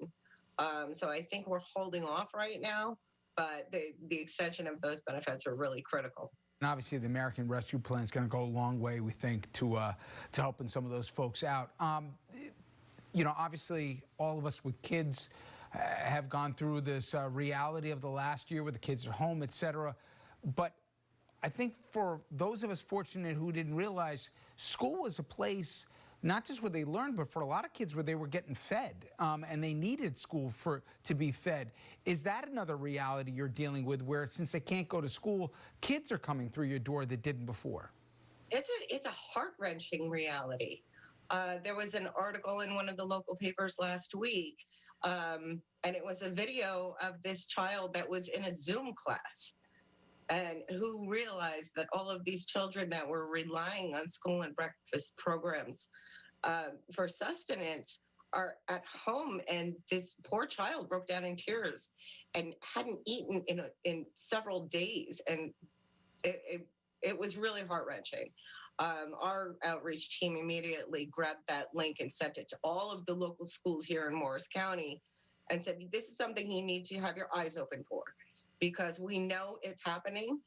So I think we're holding off right now, but the extension of those benefits are really critical. And obviously, the American Rescue Plan is going to go a long way, we think, to helping some of those folks out. Obviously, all of us with kids have gone through this reality of the last year with the kids at home, et cetera. But I think for those of us fortunate who didn't realize, school was a place not just what they learned, but for a lot of kids where they were getting fed and they needed school to be fed. Is that another reality you're dealing with where since they can't go to school, kids are coming through your door that didn't before? It's a heart-wrenching reality. There was an article in one of the local papers last week, and it was a video of this child that was in a Zoom class and who realized that all of these children that were relying on school and breakfast programs for sustenance are at home, and this poor child broke down in tears and hadn't eaten in several days, and it was really heart-wrenching. Our outreach team immediately grabbed that link and sent it to all of the local schools here in Morris County and said, this is something you need to have your eyes open for, because we know it's happening.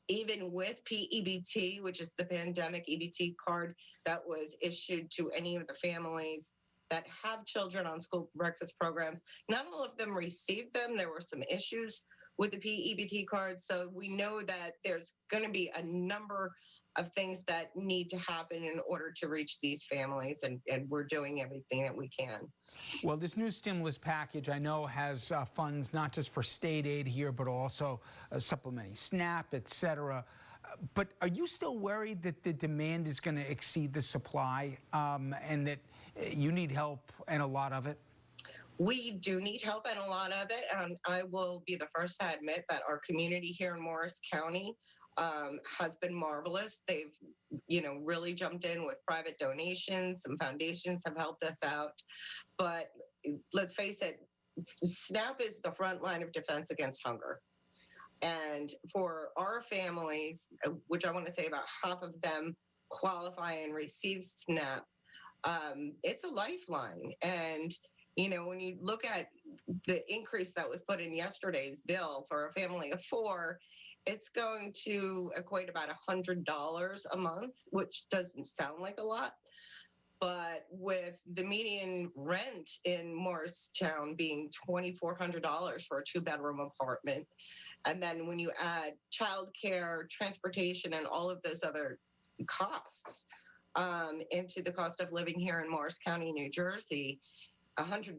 Even with PEBT, which is the pandemic EBT card that was issued to any of the families that have children on school breakfast programs, not all of them received them. There were some issues with the PEBT card. So we know that there's going to be a number of things that need to happen in order to reach these families, and we're doing everything that we can. Well, this new stimulus package, I know, has funds not just for state aid here, but also supplementing SNAP, et cetera. But are you still worried that the demand is going to exceed the supply and that you need help and a lot of it? We do need help and a lot of it. I will be the first to admit that our community here in Morris County has been marvelous. They've, really jumped in with private donations. Some foundations have helped us out. But let's face it, SNAP is the front line of defense against hunger. And for our families, which I want to say about half of them qualify and receive SNAP, it's a lifeline. And when you look at the increase that was put in yesterday's bill for a family of 4, it's going to equate about $100 a month, which doesn't sound like a lot. But with the median rent in Morristown being $2,400 for a 2-bedroom apartment, and then when you add childcare, transportation, and all of those other costs into the cost of living here in Morris County, New Jersey, $100,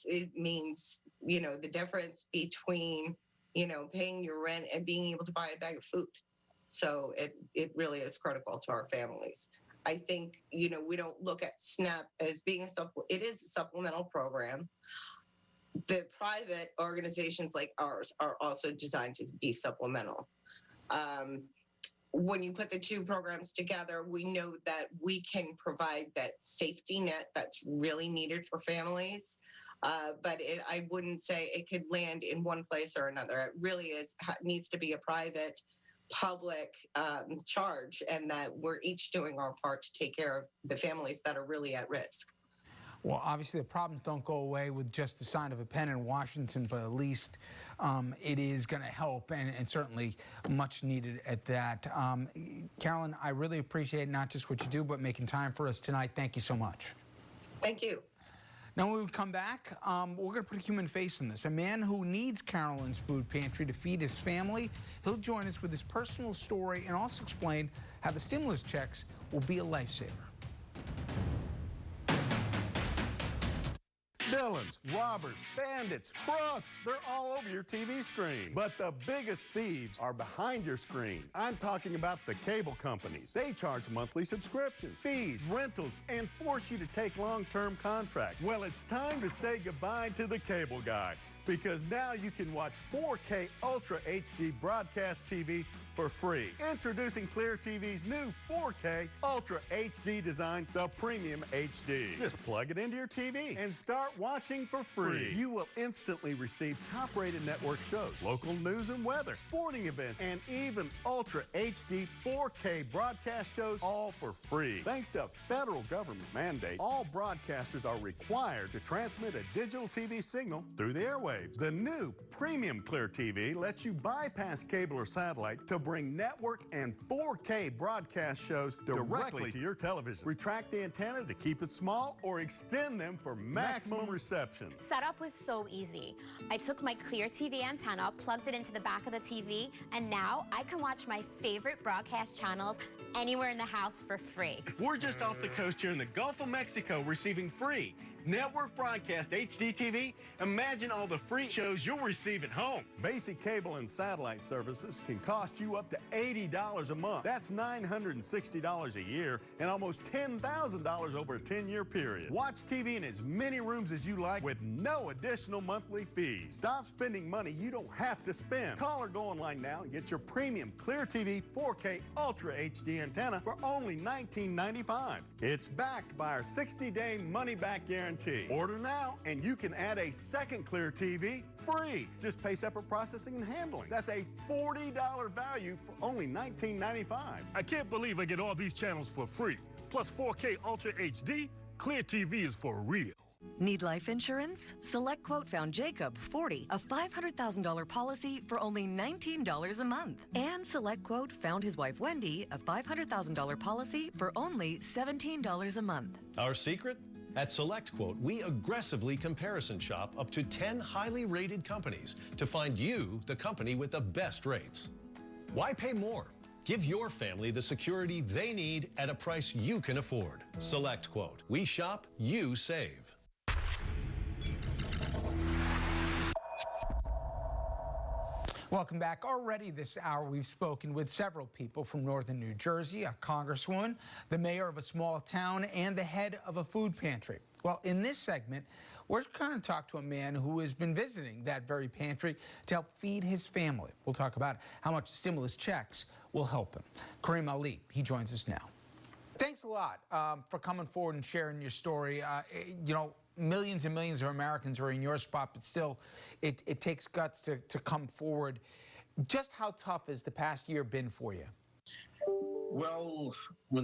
it means, the difference between, paying your rent and being able to buy a bag of food. So it really is critical to our families. I think, we don't look at SNAP as being it is a supplemental program. The private organizations like ours are also designed to be supplemental. When you put the two programs together, we know that we can provide that safety net that's really needed for families. But I wouldn't say it could land in one place or another. It really needs to be a private, public charge, and that we're each doing our part to take care of the families that are really at risk. Well, obviously, the problems don't go away with just the sign of a pen in Washington, but at least it is going to help, and certainly much needed at that. Carolyn, I really appreciate not just what you do, but making time for us tonight. Thank you so much. Thank you. Now, when we come back, we're going to put a human face in this. A man who needs Carolyn's food pantry to feed his family. He'll join us with his personal story and also explain how the stimulus checks will be a lifesaver. Villains, robbers, bandits, crooks, they're all over your TV screen. But the biggest thieves are behind your screen. I'm talking about the cable companies. They charge monthly subscriptions, fees, rentals, and force you to take long-term contracts. Well, it's time to say goodbye to the cable guy, because now you can watch 4K Ultra HD broadcast TV for free. Introducing Clear TV's new 4K Ultra HD design, the Premium HD. Just plug it into your TV and start watching for free. You will instantly receive top-rated network shows, local news and weather, sporting events, and even Ultra HD 4K broadcast shows, all for free. Thanks to a federal government mandate, all broadcasters are required to transmit a digital TV signal through the airwaves. waves. The new Premium Clear TV lets you bypass cable or satellite to bring network and 4K broadcast shows directly to your television. Retract the antenna to keep it small or extend them for maximum reception. Setup was so easy. I took my Clear TV antenna, plugged it into the back of the TV, and now I can watch my favorite broadcast channels anywhere in the house for free. We're just off the coast here in the Gulf of Mexico receiving free network broadcast HD TV. Imagine all the free shows you'll receive at home. Basic cable and satellite services can cost you up to $80 a month. That's $960 a year and almost $10,000 over a 10-year period. Watch TV in as many rooms as you like with no additional monthly fees. Stop spending money you don't have to spend. Call or go online now and get your premium Clear TV 4K Ultra HD antenna for only $19.95. It's backed by our 60-day money-back guarantee. Order now, and you can add a second Clear TV free. Just pay separate processing and handling. That's a $40 value for only $19.95. I can't believe I get all these channels for free. Plus 4K Ultra HD, Clear TV is for real. Need life insurance? SelectQuote found Jacob, 40, a $500,000 policy for only $19 a month. And SelectQuote found his wife, Wendy, a $500,000 policy for only $17 a month. Our secret? At SelectQuote, we aggressively comparison shop up to 10 highly rated companies to find you the company with the best rates. Why pay more? Give your family the security they need at a price you can afford. SelectQuote. We shop, you save. Welcome back. Already this hour, we've spoken with several people from northern New Jersey, a congresswoman, the mayor of a small town, and the head of a food pantry. Well, in this segment, we're going to talk to a man who has been visiting that very pantry to help feed his family. We'll talk about how much stimulus checks will help him. Kareem Ali, he joins us now. Thanks a lot for coming forward and sharing your story. You know, millions and millions of Americans are in your spot, but still, it takes guts to come forward. Just how tough has the past year been for you? Well,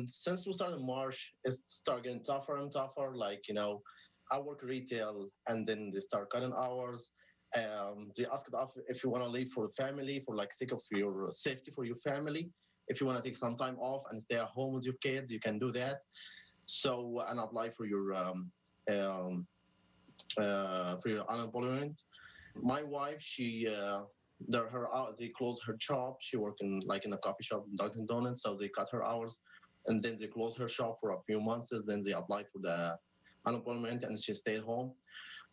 since we started in March, it started getting tougher and tougher. Like, you know, I work retail, and then they start cutting hours. They asked us if you want to leave for the family, for like sake of your safety for your family. If you want to take some time off and stay at home with your kids, you can do that. So, and apply for your unemployment. My wife, they closed her shop. She worked in a coffee shop in Dunkin' Donuts, so they cut her hours, and then they closed her shop for a few months. Then they applied for the unemployment, and she stayed home.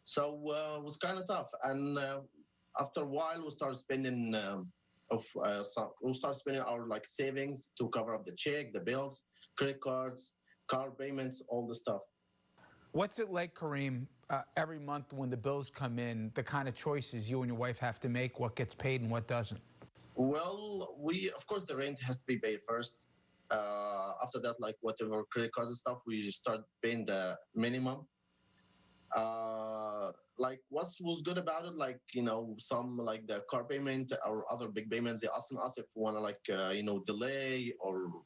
So it was kind of tough. And after a while, we started spending our like savings to cover up the check, the bills, credit cards, car payments, all the stuff. What's it like, Kareem, every month when the bills come in, the kind of choices you and your wife have to make, what gets paid and what doesn't? Well, of course, the rent has to be paid first. After that, like whatever credit cards and stuff, we start paying the minimum. Like what was good about it, like, you know, some like the car payment or other big payments, they asking us if we want to like, you know, delay, or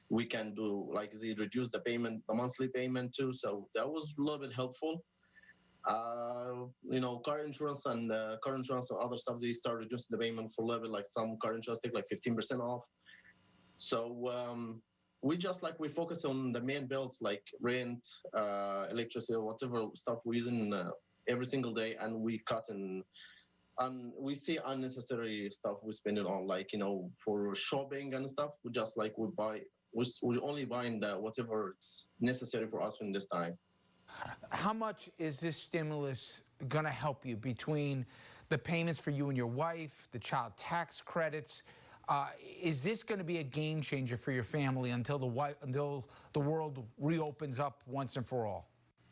we can do like they reduce the payment, the monthly payment too. So that was a little bit helpful. You know, car insurance and other stuff, they start reducing the payment for a little bit, like some car insurance take like 15% off. So we focus on the main bills like rent, electricity, whatever stuff we're using every single day, and we cut and we see unnecessary stuff we spend it on, like, you know, for shopping and stuff. We just like we're only buying whatever it's necessary for us in this time. How much is this stimulus going to help you between the payments for you and your wife, the child tax credits? Is this going to be a game changer for your family until the world reopens up once and for all?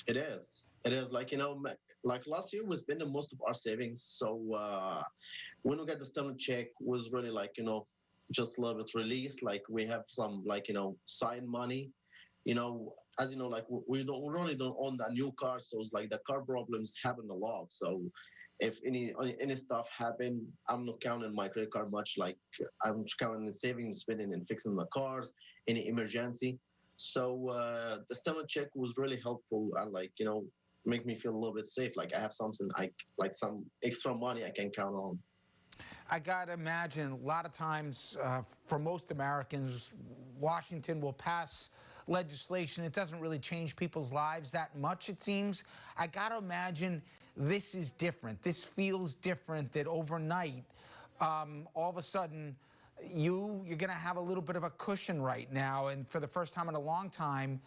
It is. It is, like, you know, like last year we spent most of our savings. So when we got the stimulus check, was really like, you know, just a little bit released. Like we have some, like, you know, side money. You know, as you know, like we really don't own that new car, so it's like the car problems happen a lot. So if any stuff happen, I'm not counting my credit card much. Like I'm counting savings, spending, and fixing my cars, any emergency. So the stimulus check was really helpful, and like, you know, make me feel a little bit safe. Like I have something, like some extra money I can count on. I got to imagine a lot of times for most Americans, Washington will pass legislation. It doesn't really change people's lives that much, it seems. I got to imagine this is different. This feels different, that overnight, all of a sudden, you're going to have a little bit of a cushion right now. And for the first time in a long time,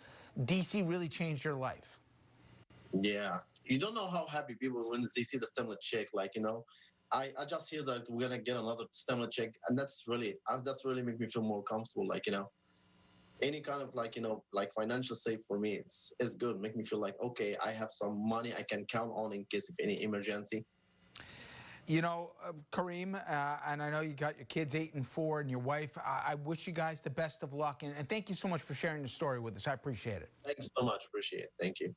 D.C. really changed your life. Yeah. You don't know how happy people when they see the stimulus check. Like, you know, I just hear that we're going to get another stimulus check. And that's really make me feel more comfortable. Like, you know, any kind of like, you know, like financial safe for me, it's good. Make me feel like, okay, I have some money I can count on in case of any emergency. You know, Kareem, and I know you got your kids 8 and 4 and your wife. I wish you guys the best of luck. And thank you so much for sharing the story with us. I appreciate it. Thanks so much. Appreciate it. Thank you.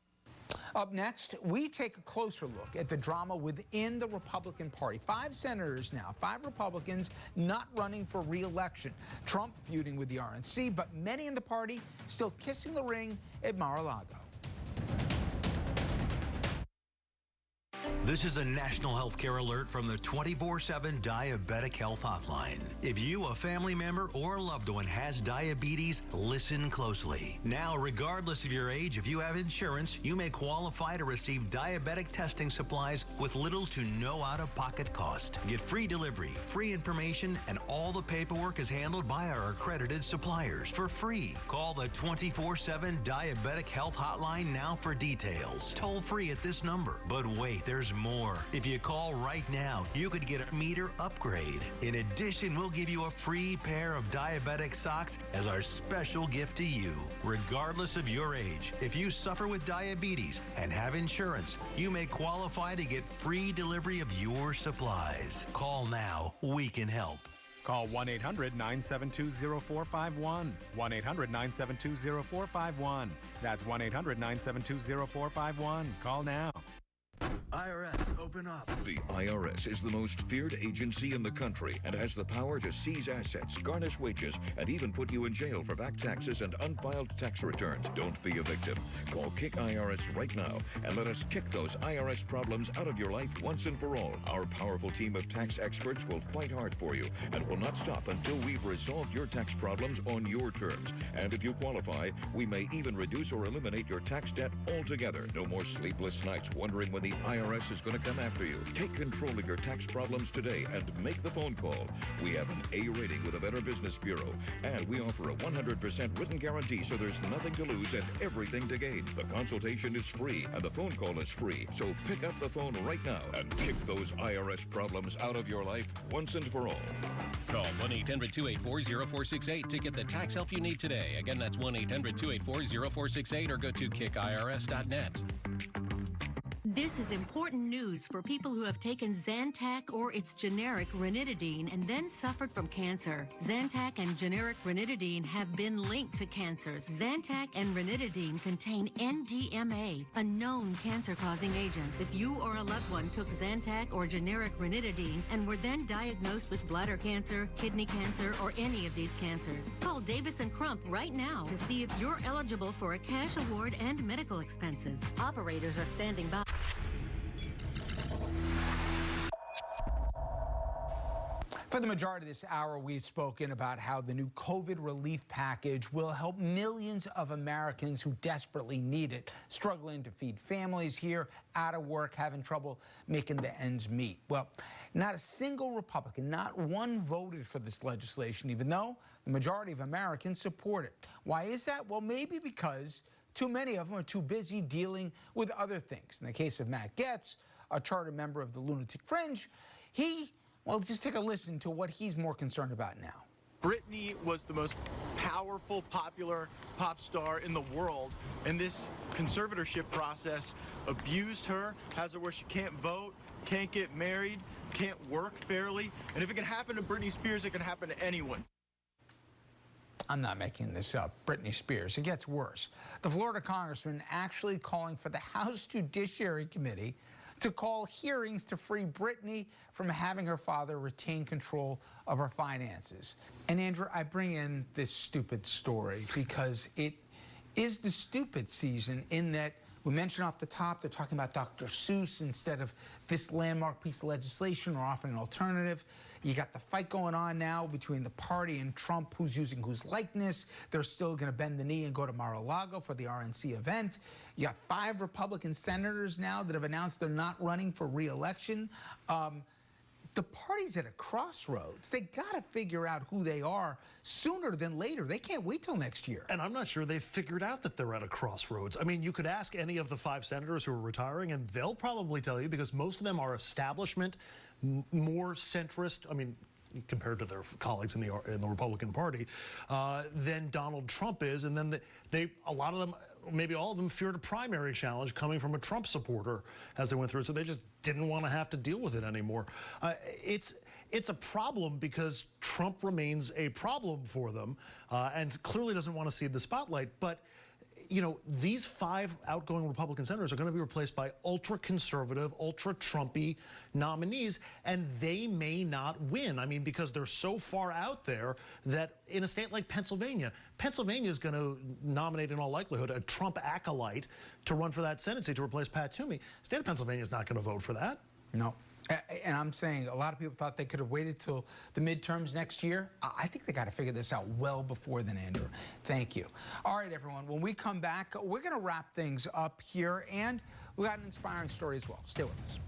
Up next, we take a closer look at the drama within the Republican Party. 5 senators now, 5 Republicans not running for re-election. Trump feuding with the RNC, but many in the party still kissing the ring at Mar-a-Lago. This is a national healthcare alert from the 24/7 Diabetic Health Hotline. If you, a family member, or a loved one has diabetes, listen closely. Now, regardless of your age, if you have insurance, you may qualify to receive diabetic testing supplies with little to no out-of-pocket cost. Get free delivery, free information, and all the paperwork is handled by our accredited suppliers for free. Call the 24/7 Diabetic Health Hotline now for details. Toll free at this number. But wait, there's more. If you call right now, you could get a meter upgrade. In addition, we'll give you a free pair of diabetic socks as our special gift to you. Regardless of your age, if you suffer with diabetes and have insurance, you may qualify to get free delivery of your supplies. Call now. We can help. Call 1-800-972-0451. 1-800-972-0451. That's 1-800-972-0451. Call now. IRS, open up. The IRS is the most feared agency in the country and has the power to seize assets, garnish wages, and even put you in jail for back taxes and unfiled tax returns. Don't be a victim. Call Kick IRS right now and let us kick those IRS problems out of your life once and for all. Our powerful team of tax experts will fight hard for you and will not stop until we've resolved your tax problems on your terms. And if you qualify, we may even reduce or eliminate your tax debt altogether. No more sleepless nights wondering when the IRS is going to come after you. Take control of your tax problems today and make the phone call. We have an A rating with the Better Business Bureau, and we offer a 100% written guarantee, so there's nothing to lose and everything to gain. The consultation is free, and the phone call is free. So pick up the phone right now and kick those IRS problems out of your life once and for all. Call 1-800-284-0468 to get the tax help you need today. Again, that's 1-800-284-0468 or go to kickirs.net. This is important news for people who have taken ZANTAC or its generic ranitidine and then suffered from cancer. ZANTAC and generic ranitidine have been linked to cancers. ZANTAC and ranitidine contain NDMA, a known cancer-causing agent. If you or a loved one took ZANTAC or generic ranitidine and were then diagnosed with bladder cancer, kidney cancer, or any of these cancers, call Davis & Crump right now to see if you're eligible for a cash award and medical expenses. Operators are standing by. For the majority of this hour, we've spoken about how the new COVID relief package will help millions of Americans who desperately need it, struggling to feed families here, out of work, having trouble making the ends meet. Well, not a single Republican, not one voted for this legislation, even though the majority of Americans support it. Why is that? Well, maybe because too many of them are too busy dealing with other things. In the case of Matt Gaetz, a charter member of the Lunatic Fringe, well, just take a listen to what he's more concerned about now. Britney was the most powerful, popular pop star in the world, and this conservatorship process abused her, has her where she can't vote, can't get married, can't work fairly, and if it can happen to Britney Spears, it can happen to anyone. I'm not making this up. Britney Spears. It gets worse. The Florida congressman actually calling for the House Judiciary Committee to call hearings to free Britney from having her father retain control of her finances. And Andrew, I bring in this stupid story because it is the stupid season in that We mentioned off the top, they're talking about Dr. Seuss instead of this landmark piece of legislation or offering an alternative. You got the fight going on now between the party and Trump, who's using whose likeness. They're still going to bend the knee and go to Mar-a-Lago for the RNC event. You got 5 Republican senators now that have announced they're not running for re-election. The party's at a crossroads. They got to figure out who they are sooner than later. They can't wait till next year. And I'm not sure they've figured out that they're at a crossroads. I mean, you could ask any of the 5 senators who are retiring, and they'll probably tell you, because most of them are establishment, more centrist, I mean, compared to their colleagues in the Republican Party, than Donald Trump is. And then a lot of them, maybe all of them, feared a primary challenge coming from a Trump supporter as they went through it, so they just didn't want to have to deal with it anymore. It's a problem because Trump remains a problem for them and clearly doesn't want to see the spotlight. But you know, these 5 outgoing Republican senators are going to be replaced by ultra-conservative, ultra-Trumpy nominees, and they may not win. I mean, because they're so far out there that in a state like Pennsylvania is going to nominate, in all likelihood, a Trump acolyte to run for that Senate seat to replace Pat Toomey. The state of Pennsylvania is not going to vote for that. No. And I'm saying a lot of people thought they could have waited till the midterms next year. I think they got to figure this out well before then, Andrew. Thank you. All right, everyone. When we come back, we're going to wrap things up here, and we got an inspiring story as well. Stay with us.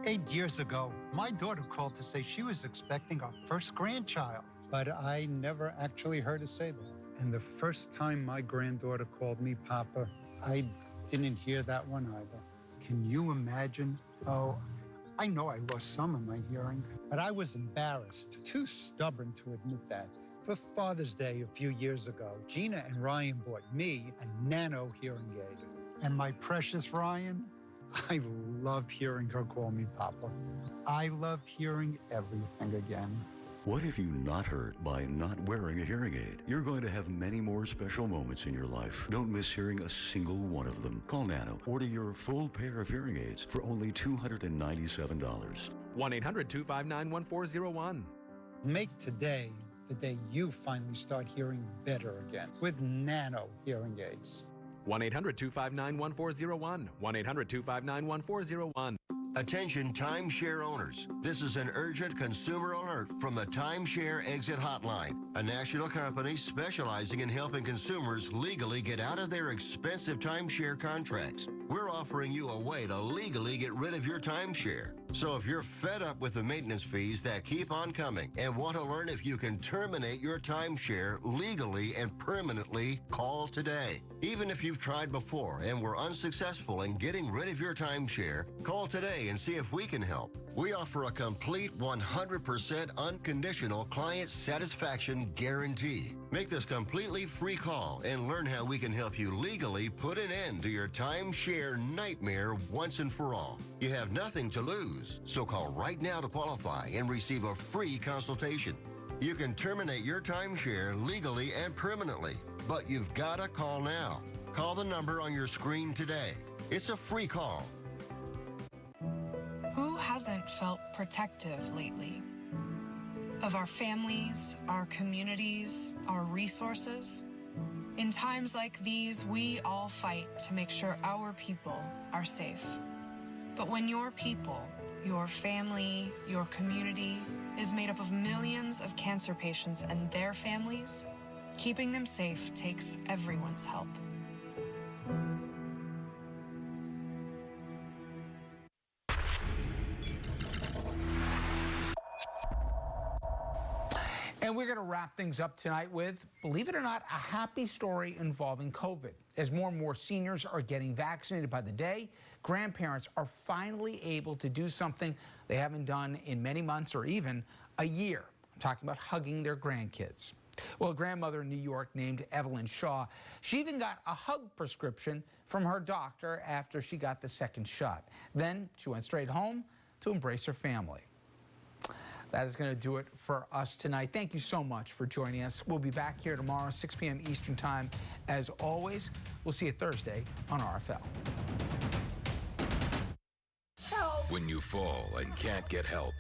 8 years ago, my daughter called to say she was expecting our first grandchild. But I never actually heard her say that. And the first time my granddaughter called me Papa, I didn't hear that one either. Can you imagine? Oh, I know I lost some of my hearing, but I was embarrassed, too stubborn to admit that. For Father's Day a few years ago, Gina and Ryan bought me a nano hearing aid. And my precious Ryan, I love hearing her call me Papa. I love hearing everything again. What have you not heard by not wearing a hearing aid? You're going to have many more special moments in your life. Don't miss hearing a single one of them. Call Nano. Order your full pair of hearing aids for only $297. 1-800-259-1401. Make today the day you finally start hearing better again with Nano hearing aids. 1-800-259-1401. 1-800-259-1401. Attention timeshare owners. This is an urgent consumer alert from the Timeshare Exit Hotline, a national company specializing in helping consumers legally get out of their expensive timeshare contracts. We're offering you a way to legally get rid of your timeshare. So if you're fed up with the maintenance fees that keep on coming and want to learn if you can terminate your timeshare legally and permanently, call today. Even if you've tried before and were unsuccessful in getting rid of your timeshare, call today and see if we can help. We offer a complete 100% unconditional client satisfaction guarantee. Make this completely free call and learn how we can help you legally put an end to your timeshare nightmare once and for all. You have nothing to lose, so call right now to qualify and receive a free consultation. You can terminate your timeshare legally and permanently, but you've got to call now. Call the number on your screen today. It's a free call. Who hasn't felt protective lately? Of our families, our communities, our resources? In times like these, we all fight to make sure our people are safe. But when your people, your family, your community is made up of millions of cancer patients and their families, keeping them safe takes everyone's help. And we're going to wrap things up tonight with, believe it or not, a happy story involving COVID. As more and more seniors are getting vaccinated by the day, grandparents are finally able to do something they haven't done in many months or even a year. I'm talking about hugging their grandkids. Well, a grandmother in New York named Evelyn Shaw, she even got a hug prescription from her doctor after she got the second shot. Then she went straight home to embrace her family. That is going to do it for us tonight. Thank you so much for joining us. We'll be back here tomorrow, 6 p.m. Eastern Time. As always, we'll see you Thursday on RFL. Help! When you fall and can't get help,